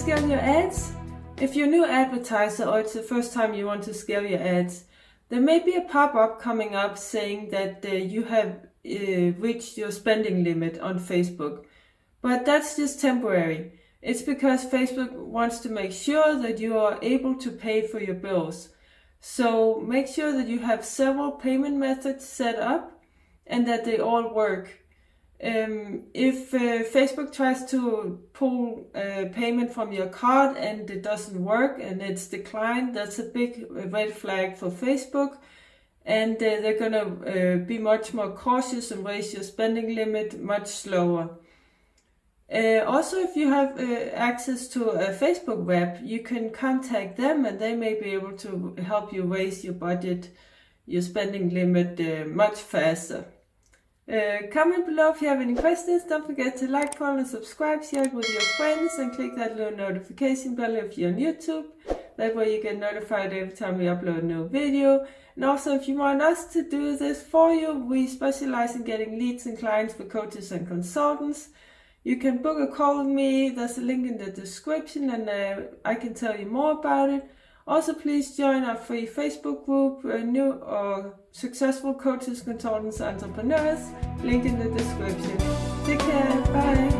scale your ads? If you're a new advertiser or it's the first time you want to scale your ads, there may be a pop-up coming up saying that you have reached your spending limit on Facebook. But that's just temporary. It's because Facebook wants to make sure that you are able to pay for your bills. So make sure that you have several payment methods set up and that they all work. If Facebook tries to pull payment from your card and it doesn't work and it's declined, that's a big red flag for Facebook, and they're going to be much more cautious and raise your spending limit much slower. Also, if you have access to a Facebook rep, you can contact them and they may be able to help you raise your budget, your spending limit much faster. Comment below if you have any questions. Don't forget to like, follow and subscribe, share it with your friends, and click that little notification bell if you're on YouTube. That way you get notified every time we upload a new video. And also, if you want us to do this for you, we specialize in getting leads and clients for coaches and consultants. You can book a call with me. There's a link in the description and I can tell you more about it. Also, please join our free Facebook group, New or Successful Coaches, Consultants, Entrepreneurs. Link in the description. Take care. Bye.